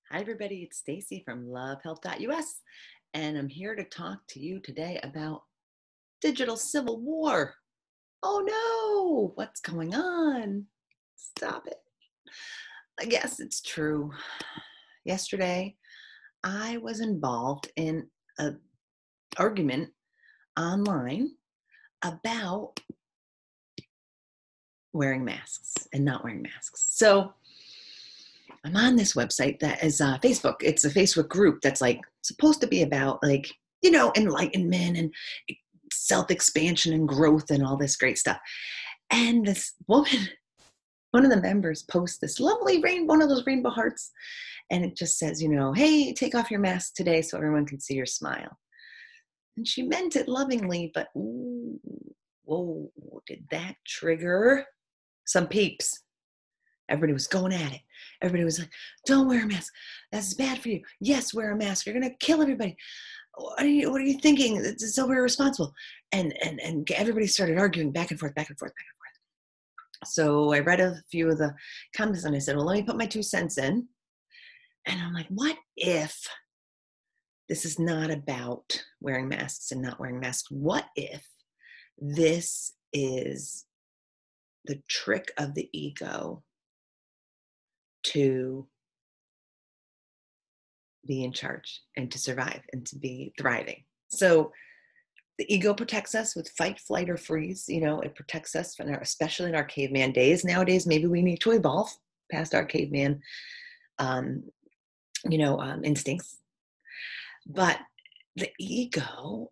Hi, everybody. It's Stacy from LoveHealth.us, and I'm here to talk to you today about digital civil war. Oh no, what's going on? Stop it. I guess it's true. Yesterday, I was involved in an argument online about wearing masks and not wearing masks. So I'm on this website that is Facebook. It's a Facebook group that's like supposed to be about enlightenment and self-expansion and growth and all this great stuff. And this woman, one of the members, posts this lovely rainbow, one of those rainbow hearts, and it just says, hey, take off your mask today so everyone can see your smile. And she meant it lovingly, but ooh, whoa, did that trigger some peeps? Everybody was going at it. Everybody was like, don't wear a mask. That's bad for you. Yes, wear a mask. You're going to kill everybody. What are you thinking? It's so irresponsible. And everybody started arguing back and forth, back and forth, back and forth. So I read a few of the comments and I said, well, let me put my 2 cents in. And I'm like, what if this is not about wearing masks and not wearing masks? What if this is the trick of the ego to be in charge and to survive and to be thriving? So the ego protects us with fight, flight, or freeze. It protects us from especially in our caveman days. Nowadays, maybe we need to evolve past our caveman, instincts. But the ego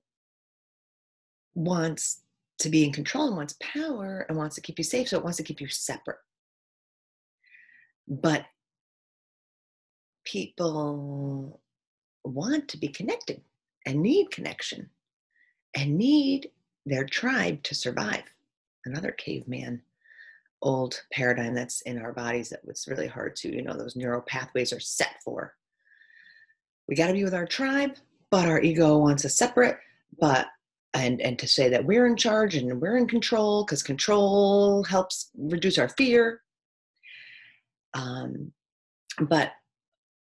wants to be in control and wants power and wants to keep you safe. So it wants to keep you separate. But people want to be connected and need connection and need their tribe to survive. Another caveman old paradigm that's in our bodies that was really hard to, those neural pathways are set for. We got to be with our tribe, but our ego wants us separate, and to say that we're in charge and we're in control because control helps reduce our fear. But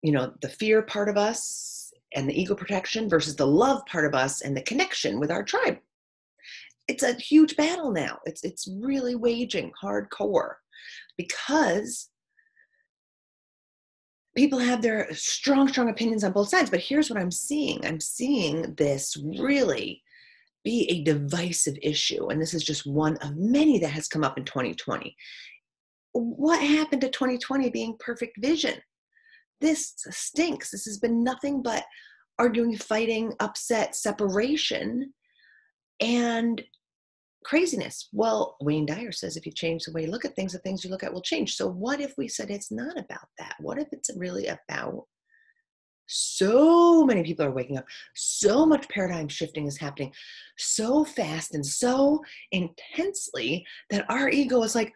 the fear part of us and the ego protection versus the love part of us and the connection with our tribe. It's a huge battle now. It's really waging hardcore because people have their strong opinions on both sides. But here's what I'm seeing. I'm seeing this really be a divisive issue. And this is just one of many that has come up in 2020. What happened to 2020 being perfect vision? This stinks. This has been nothing but arguing, fighting, upset, separation, and craziness. Well, Wayne Dyer says if you change the way you look at things, the things you look at will change. So what if we said it's not about that? What if it's really about so many people are waking up, so much paradigm shifting is happening so fast and so intensely that our ego is like,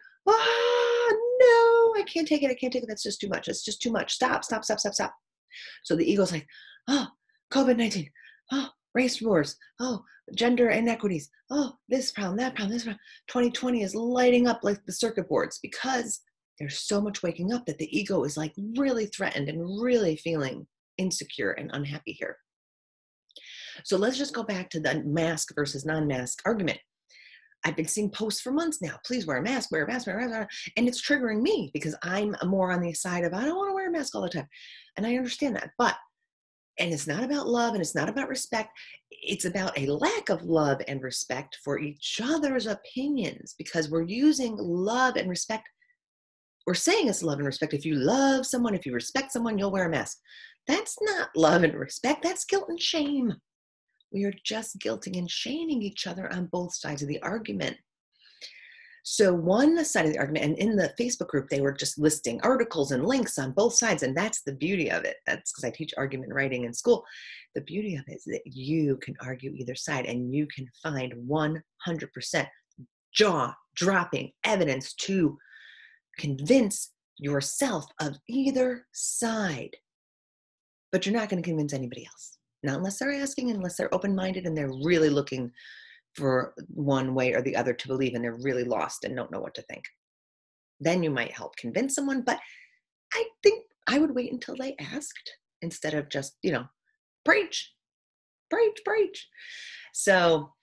no, I can't take it. I can't take it. That's just too much. It's just too much. Stop. So the ego's like, oh, COVID-19. Oh, race wars. Oh, gender inequities. Oh, this problem, that problem, this problem. 2020 is lighting up like the circuit boards because there's so much waking up that the ego is like really threatened and really feeling insecure and unhappy here. So let's just go back to the mask versus non-mask argument. I've been seeing posts for months now. Please wear a mask, wear a mask, wear a mask. And it's triggering me because I'm more on the side of, I don't want to wear a mask all the time. And I understand that. And it's not about love and it's not about respect. It's about a lack of love and respect for each other's opinions because we're using love and respect. We're saying it's love and respect. If you love someone, if you respect someone, you'll wear a mask. That's not love and respect. That's guilt and shame. We are just guilting and shaming each other on both sides of the argument. So one side of the argument, and in the Facebook group, they were just listing articles and links on both sides. And that's the beauty of it. That's because I teach argument writing in school. The beauty of it is that you can argue either side and you can find 100% jaw-dropping evidence to convince yourself of either side. But you're not going to convince anybody else. Not unless they're asking, unless they're open-minded and they're really looking for one way or the other to believe and they're really lost and don't know what to think. Then you might help convince someone. But I think I would wait until they asked instead of just, preach, preach, preach. So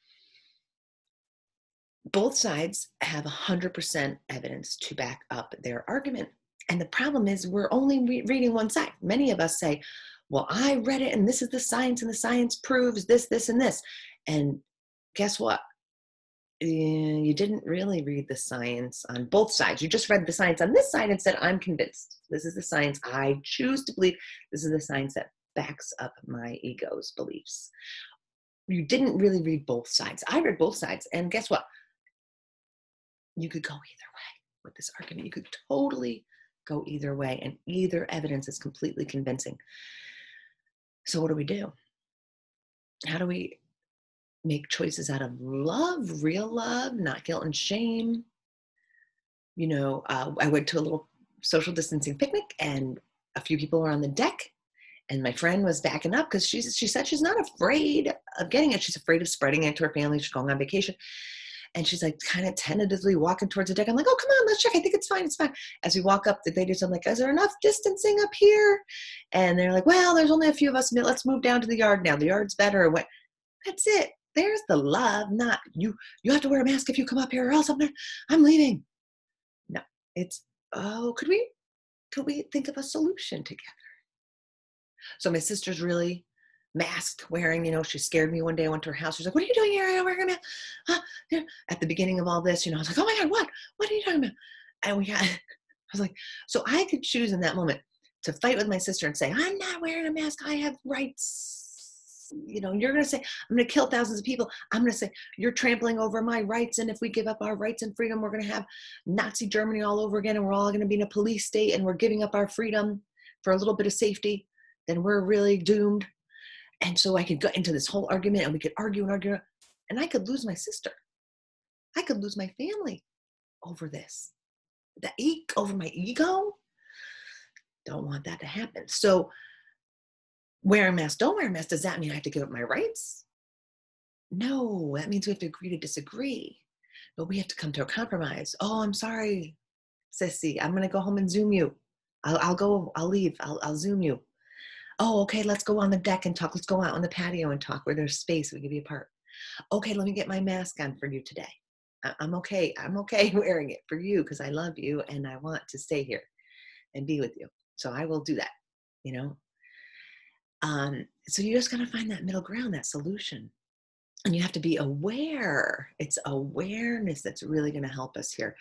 both sides have 100% evidence to back up their argument. And the problem is we're only reading one side. Many of us say, well, I read it and this is the science and the science proves this, this, and this. And guess what? You didn't really read the science on both sides. You just read the science on this side and said, I'm convinced. This is the science I choose to believe. This is the science that backs up my ego's beliefs. You didn't really read both sides. I read both sides. And guess what? You could go either way with this argument. You could totally go either way. And either evidence is completely convincing. So what do? How do we make choices out of love, real love, not guilt and shame? I went to a little social distancing picnic and a few people were on the deck and my friend was backing up because she said she's not afraid of getting it. She's afraid of spreading it to her family. She's going on vacation. And she's like kind of tentatively walking towards the deck. I'm like, oh, come on, let's check. I think it's fine. It's fine. As we walk up, they do something like, is there enough distancing up here? And they're like, well, there's only a few of us. Let's move down to the yard now. The yard's better. That's it. There's the love, not you. You have to wear a mask if you come up here or else I'm leaving. No, it's, could we think of a solution together? So my sister's really mask wearing, she scared me one day. I went to her house. She's like, what are you doing here? I'm wearing a mask. Yeah. At the beginning of all this, I was like, oh my God, what are you talking about? And I was like, so I could choose in that moment to fight with my sister and say, I'm not wearing a mask. I have rights. You're going to say, I'm going to kill thousands of people. I'm going to say, you're trampling over my rights. And if we give up our rights and freedom, we're going to have Nazi Germany all over again. And we're all going to be in a police state and we're giving up our freedom for a little bit of safety. Then we're really doomed. And so I could go into this whole argument and we could argue and argue. And I could lose my sister. I could lose my family over this. Over my ego. Don't want that to happen. So wear a mask, don't wear a mask. Does that mean I have to give up my rights? No, that means we have to agree to disagree. But we have to come to a compromise. Oh, I'm sorry, sissy. I'm going to go home and Zoom you. I'll leave. I'll Zoom you. Oh, okay, let's go on the deck and talk. Let's go out on the patio and talk where there's space. We can be apart. Okay, let me get my mask on for you today. I'm okay. I'm okay wearing it for you because I love you and I want to stay here and be with you. So I will do that, So you just got to find that middle ground, that solution. And you have to be aware. It's awareness that's really going to help us here.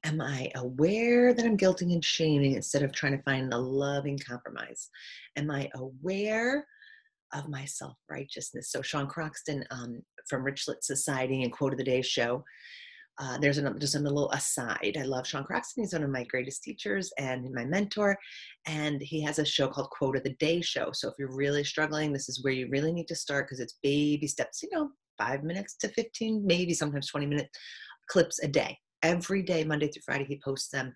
Am I aware that I'm guilting and shaming instead of trying to find the loving compromise? Am I aware of my self-righteousness? So Sean Croxton from Richlet Society and Quote of the Day show, there's just a little aside. I love Sean Croxton. He's one of my greatest teachers and my mentor. And he has a show called Quote of the Day show. So if you're really struggling, this is where you really need to start because it's baby steps, 5 minutes to 15, maybe sometimes 20-minute clips a day. Every day, Monday through Friday, he posts them.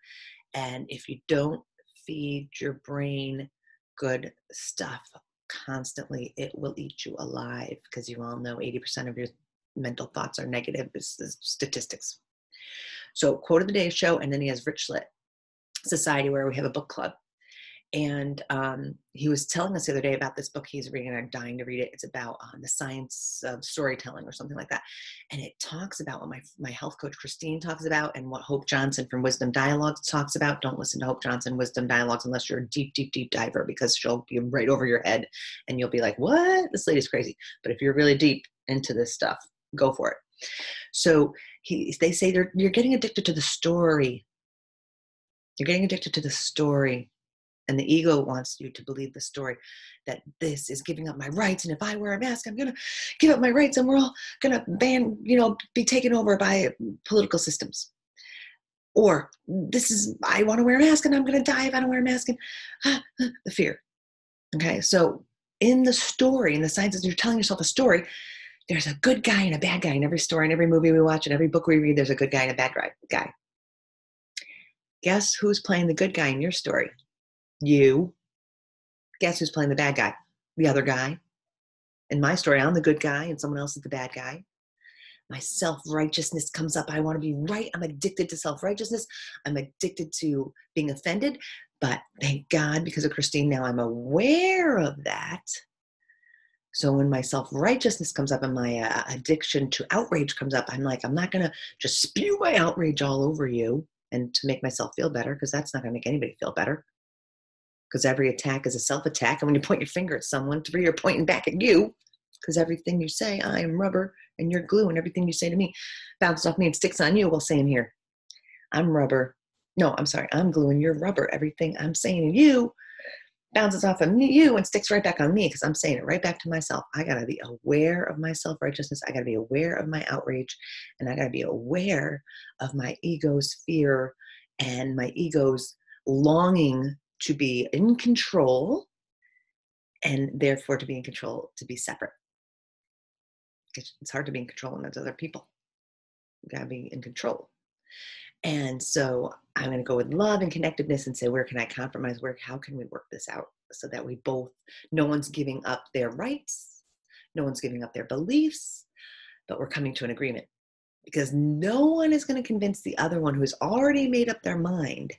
And if you don't feed your brain good stuff constantly, it will eat you alive because you all know 80% of your mental thoughts are negative. This is statistics. So Quote of the Day show, and then he has Richlet Society where we have a book club. And he was telling us the other day about this book he's reading, and I'm dying to read it. It's about the science of storytelling or something like that. And it talks about what my health coach, Christine, talks about and what Hope Johnson from Wisdom Dialogues talks about. Don't listen to Hope Johnson, Wisdom Dialogues, unless you're a deep, deep, deep diver because she'll be right over your head and you'll be like, what? This lady's crazy. But if you're really deep into this stuff, go for it. So they say you're getting addicted to the story. You're getting addicted to the story. And the ego wants you to believe the story that this is giving up my rights. And if I wear a mask, I'm going to give up my rights and we're all going to be taken over by political systems. Or I want to wear a mask and I'm going to die if I don't wear a mask. And the fear. Okay. So in the story, in the science, you're telling yourself a story, there's a good guy and a bad guy in every story, in every movie we watch, and every book we read, there's a good guy and a bad guy. Guess who's playing the good guy in your story? You. Guess who's playing the bad guy? The other guy. In my story, I'm the good guy and someone else is the bad guy. My self-righteousness comes up. I want to be right. I'm addicted to self-righteousness. I'm addicted to being offended. But thank God, because of Christine, now I'm aware of that. So when my self-righteousness comes up and my addiction to outrage comes up, I'm like, I'm not going to just spew my outrage all over you and to make myself feel better, because that's not going to make anybody feel better. Because every attack is a self-attack. And when you point your finger at someone, you're pointing back at you. Because everything you say, I am rubber and you're glue, and everything you say to me bounces off me and sticks on you while saying here, I'm rubber. No, I'm sorry, I'm glue and you're rubber. Everything I'm saying to you bounces off of you and sticks right back on me, because I'm saying it right back to myself. I got to be aware of my self-righteousness. I got to be aware of my outrage, and I got to be aware of my ego's fear and my ego's longing to be in control, and therefore to be in control, to be separate. It's hard to be in control when there's other people. You got to be in control. And so I'm going to go with love and connectedness and say, where can I compromise? How can we work this out so that we both, no one's giving up their rights, no one's giving up their beliefs, but we're coming to an agreement, because no one is going to convince the other one who has already made up their mind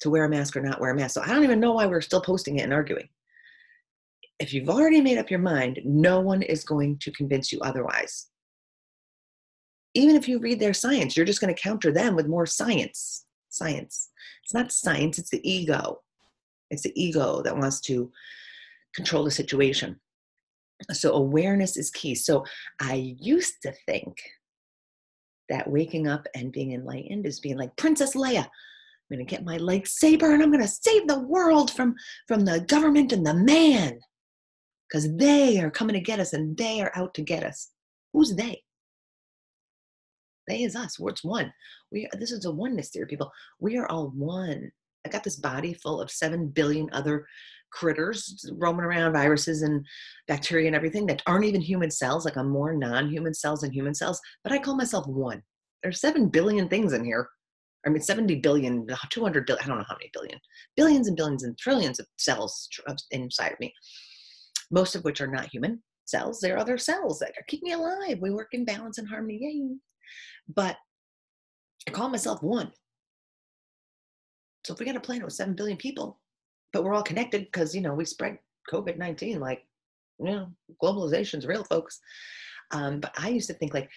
to wear a mask or not wear a mask. So I don't even know why we're still posting it and arguing. If you've already made up your mind, no one is going to convince you otherwise. Even if you read their science, you're just going to counter them with more science. Science. It's not science, it's the ego. It's the ego that wants to control the situation. So awareness is key. So I used to think that waking up and being enlightened is being like Princess Leia. I'm going to get my lightsaber and I'm going to save the world from the government and the man, because they are coming to get us and they are out to get us. Who's they? They is us. It's one. This is a oneness theory, people. We are all one. I got this body full of 7 billion other critters roaming around, viruses and bacteria and everything that aren't even human cells. Like, I'm more non-human cells than human cells, but I call myself one. There's 7 billion things in here. I mean, 70 billion, 200 billion, I don't know how many billion, billions and billions and trillions of cells inside of me, most of which are not human cells. They're other cells that keep me alive. We work in balance and harmony. Yay. But I call myself one. So if we got a planet with 7 billion people, but we're all connected because, we spread COVID-19, like, globalization's real, folks. But I used to think like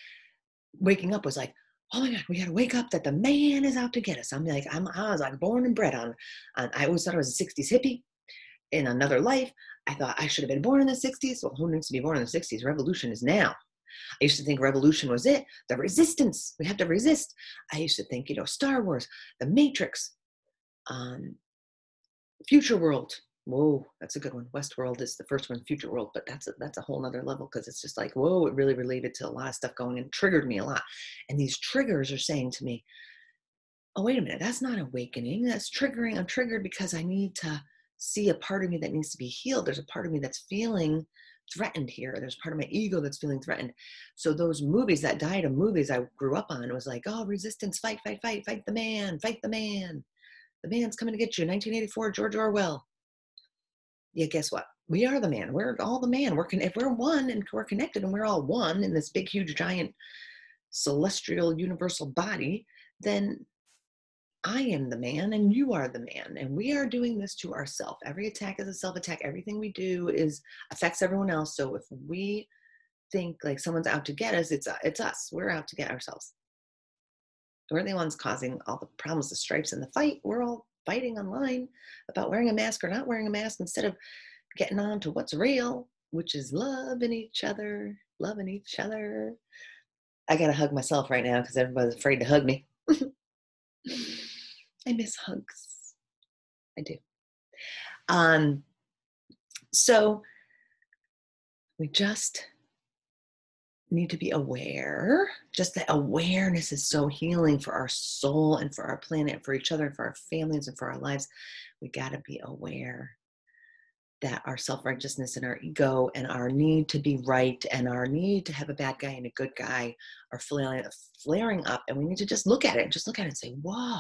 waking up was like, oh my God, we got to wake up that the man is out to get us. I was like born and bred on I always thought I was a 60s hippie in another life. I thought I should have been born in the 60s. Well, who needs to be born in the 60s? Revolution is now. I used to think revolution was it. The resistance. We have to resist. I used to think, Star Wars, The Matrix, Future World. Whoa, that's a good one. Westworld is the first one, Future World, but that's a whole nother level, because it's just like, whoa, it really related to a lot of stuff going and triggered me a lot. And these triggers are saying to me, oh, wait a minute, that's not awakening. That's triggering. I'm triggered because I need to see a part of me that needs to be healed. There's a part of me that's feeling threatened here. There's part of my ego that's feeling threatened. So those movies, that diet of movies I grew up on, was like, oh, resistance, fight, fight, fight, fight the man, fight the man. The man's coming to get you. 1984, George Orwell. Yeah, guess what? We are the man. We're all the man. If we're one and we're connected and we're all one in this big, huge, giant, celestial, universal body, then I am the man and you are the man. And we are doing this to ourselves. Every attack is a self-attack. Everything we do affects everyone else. So if we think like someone's out to get us, it's us. We're out to get ourselves. We're the ones causing all the problems, the stripes, and the fight. We're all fighting online about wearing a mask or not wearing a mask, instead of getting on to what's real, which is loving each other. I gotta hug myself right now because everybody's afraid to hug me. I miss hugs. I do. So we just need to be aware. Just that awareness is so healing for our soul and for our planet, for each other, for our families, and for our lives. We got to be aware that our self-righteousness and our ego and our need to be right and our need to have a bad guy and a good guy are flaring up, and we need to just look at it and say, whoa,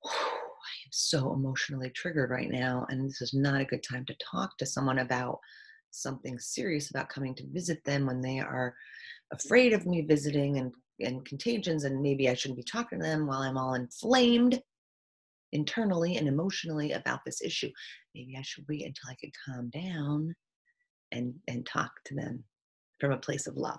I am so emotionally triggered right now, and this is not a good time to talk to someone about something serious about coming to visit them when they are afraid of me visiting and contagions, and maybe I shouldn't be talking to them while I'm all inflamed internally and emotionally about this issue. Maybe I should wait until I could calm down and talk to them from a place of love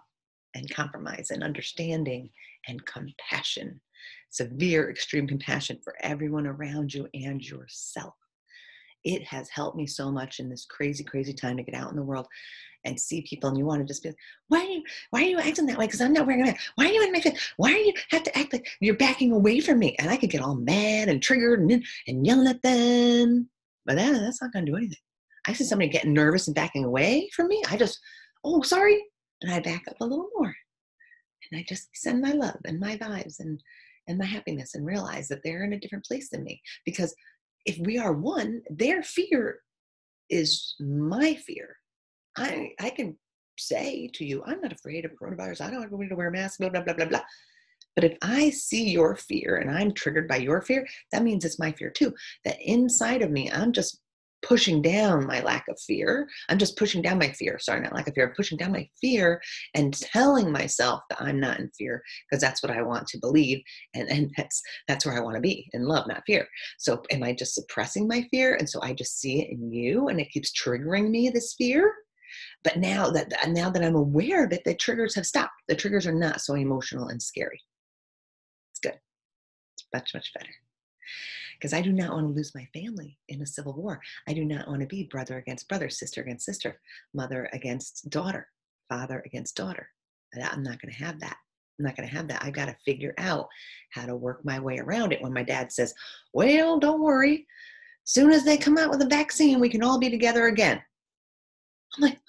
and compromise and understanding and compassion, severe, extreme compassion for everyone around you and yourself. It has helped me so much in this crazy, crazy time to get out in the world and see people, and you want to just be like, why are you acting that way? Because I'm not wearing a mask. Why are you in my face? Why do you have to act like you're backing away from me? And I could get all mad and triggered and yelling at them, but that's not going to do anything. I see somebody getting nervous and backing away from me. I just, oh, sorry. And I back up a little more. And I just send my love and my vibes and my happiness and realize that they're in a different place than me. Because if we are one, their fear is my fear. I can say to you, I'm not afraid of coronavirus. I don't want everybody to wear a mask, blah, blah, blah, blah, blah. But if I see your fear and I'm triggered by your fear, that means it's my fear too. That inside of me, I'm just pushing down my lack of fear. I'm just pushing down my fear. Sorry, not lack of fear. I'm pushing down my fear and telling myself that I'm not in fear because that's what I want to believe. And that's where I want to be, in love, not fear. So am I just suppressing my fear? And so I just see it in you and it keeps triggering me, this fear. But now that I'm aware of it, the triggers have stopped. The triggers are not so emotional and scary. It's good. It's much, much better. Because I do not want to lose my family in a civil war. I do not want to be brother against brother, sister against sister, mother against daughter, father against daughter. I'm not going to have that. I'm not going to have that. I've got to figure out how to work my way around it when my dad says, well, don't worry. Soon as they come out with a vaccine, we can all be together again. I'm like,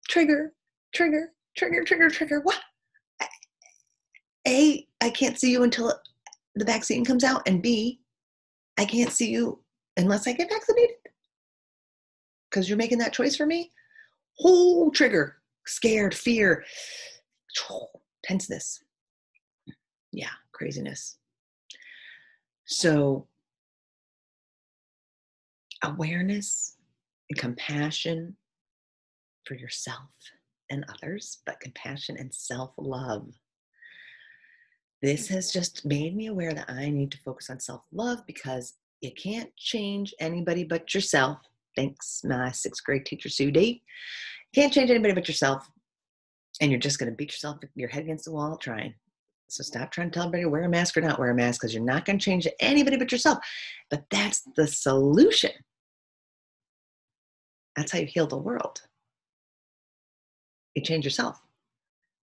trigger. What? A, I can't see you until the vaccine comes out. And B, I can't see you unless I get vaccinated. Because you're making that choice for me. Whole trigger, scared, fear, tenseness. Yeah, craziness. So awareness and compassion for yourself and others, but compassion and self-love. This has just made me aware that I need to focus on self-love because you can't change anybody but yourself. Thanks, my 6th grade teacher, Sue D. Can't change anybody but yourself. And you're just going to beat yourself, your head against the wall trying. So stop trying to tell everybody to wear a mask or not wear a mask because you're not going to change anybody but yourself. But that's the solution. That's how you heal the world. You change yourself.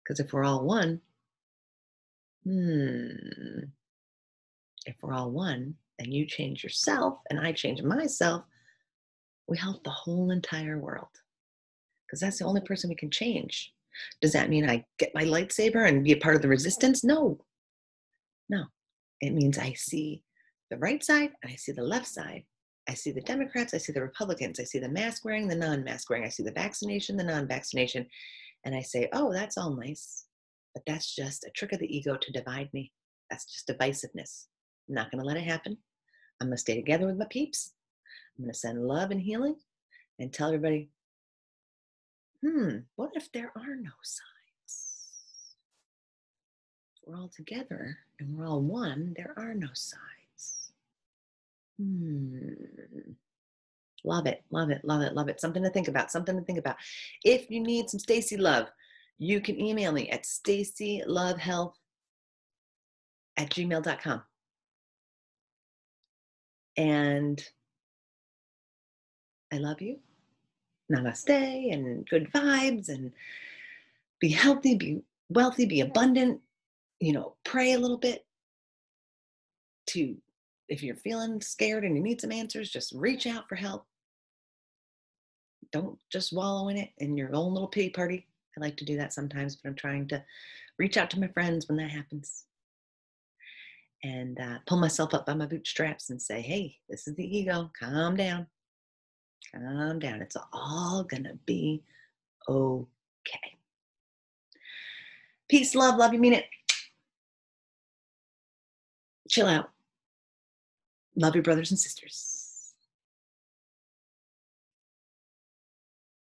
Because if we're all one, if we're all one and you change yourself and I change myself, we help the whole entire world. Because that's the only person we can change. Does that mean I get my lightsaber and be a part of the resistance? No. It means I see the right side and I see the left side. I see the Democrats, I see the Republicans, I see the mask wearing, the non-mask wearing, I see the vaccination, the non-vaccination, and I say, oh, that's all nice, but that's just a trick of the ego to divide me. That's just divisiveness. I'm not going to let it happen. I'm going to stay together with my peeps. I'm going to send love and healing and tell everybody, what if there are no sides? If we're all together and we're all one, there are no sides. Love it, love it, love it, love it. Something to think about, something to think about. If you need some Stacy love, you can email me at stacylovehealth@gmail.com. And I love you. Namaste and good vibes and be healthy, be wealthy, be abundant, pray a little bit if you're feeling scared and you need some answers, just reach out for help. Don't just wallow in it in your own little pity party. I like to do that sometimes, but I'm trying to reach out to my friends when that happens and pull myself up by my bootstraps and say, hey, this is the ego. Calm down. Calm down. It's all going to be okay. Peace, love you, mean it. Chill out. Love your brothers and sisters.